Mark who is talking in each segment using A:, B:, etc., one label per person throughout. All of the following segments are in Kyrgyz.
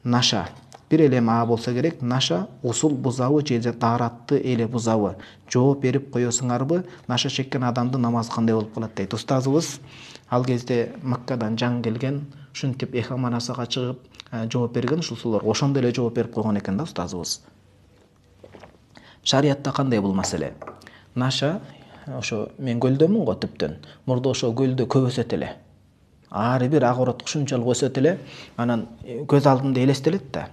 A: наша бир эле а болсо керек. Наша усул бузабы же дааратты эле бузабы? Жооп берип коесуңарбы? Наша чеккен адамдын намазы кандай болуп калат дейт. Устазыбыз ал кезде Маккадан жаң келген, ушинтип эхаманасага чыгып жооп берген, ушулар ошондо эле жооп берип койгон экен да устазыбыз. Шариятта кандай бул маселе? Наша ошо мен көлдөмүн го түптөн. Мурда ошо көлдө көп өсөт эле. Ары бир агорот ушунчалык өсөт эле, анан көз алдымда элестелет да.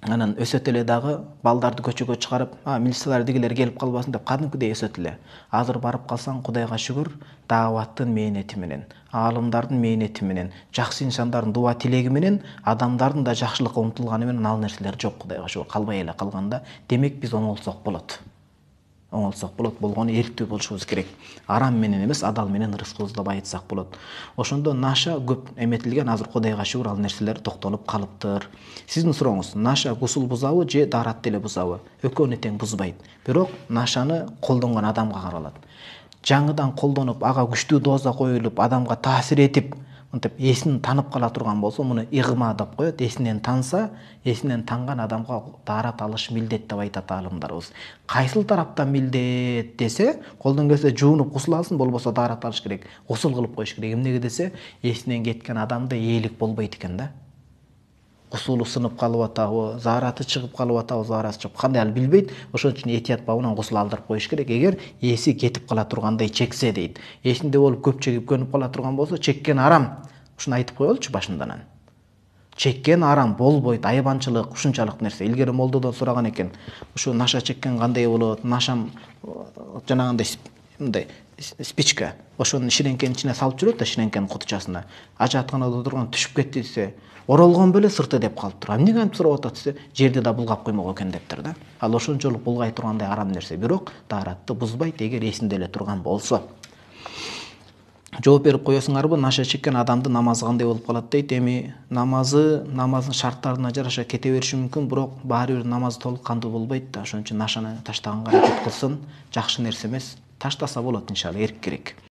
A: Анан өсөт эле дагы балдарды көчөгө чыгарып, милициялар дигилер келип калбасын деп кадимкидей өсөт эле. Азыр барып калсаң, Кудайга шүгүр, дааваттын мээнети менен, аалымдардын мээнети менен, жакшы инсандардын дуа тилеги менен, адамдардын да жакшылыкка умтулганы менен ал нерселер жок, Кудайга шүгүр, калбай эле калганда. Демек биз оңолсок болот. Оңолсок болот, болгону эрктүү болушубуз керек. Арам менен эмес, адал менен рызкыбызды байытсак болот. Ошондо наша көп эметилген, азыр Кудайга шүгүр ал нерселер токтолуп калыптыр. Сиздин сурооңуз, наша гусул бузабы же дааратты эле бузабы? Экөөнү тең бузбайт. Бирок нашаны колдонгон адамга каралат. Жаңыдан колдонуп, ага күчтүү доза коюлуп, адамга таасир этип, мынтип эсин танып кала турган болсо, муну игма деп коет. Эсинен танса, эсинен танган адамга даарат алыш милдет деп айтат аалымдарыбыз. Кайсыл тараптан милдет десе, колдон келсе жуунуп гусул алсын, болбосо даарат алыш керек. Гусул кылып коюш керек. Эмнеге десе, эсинен кеткен адамда ээлик болбойт экен да. Гусулу сынып калып атабы, заараты чыгып калып атабы, заараты чыгып кандай ал билбейт. Ошон үчүн этият бабынан гусул алдырып коюш керек. Эгер эси кетип кала тургандай чексе дейт. Эсинде болуп көп чегип көнүп кала турган болсо, чеккен арам. Ушуну айтып коелучу башындан. Чеккен арам болбойт, айбанчылык, ушунчалык нерсе. Илгери молдодон сураган экен. Ушу наша чеккен кандай болот? Нашам жанагындай мындай спичка. Ошонун ширеңкенин ичине салып жүрөт да, ширеңкенин кутучасына. Ажатканада отурган түшүп кетти десе, оролгон беле сырты деп калыптыр. Эмнеге антип сурап атат десе, жерде да булгап коймок экен дептир да. Ал ошончолук булгай тургандай арам нерсе. Бирок дааратты бузбайт, эгер эсинде эле турган болсо. Жооп берип коесуңарбы? Наша чеккен адамдын намазы кандай болуп калат дейт. Эми намаздын шарттарына жараша кете бериши мүмкүн, бирок баары бир намазы толук кандуу болбойт да. Ошон үчүн нашаны таштаганга аракет кылсын. Жакшы нерсе эмес. Таштаса болот иншалла, эрк керек.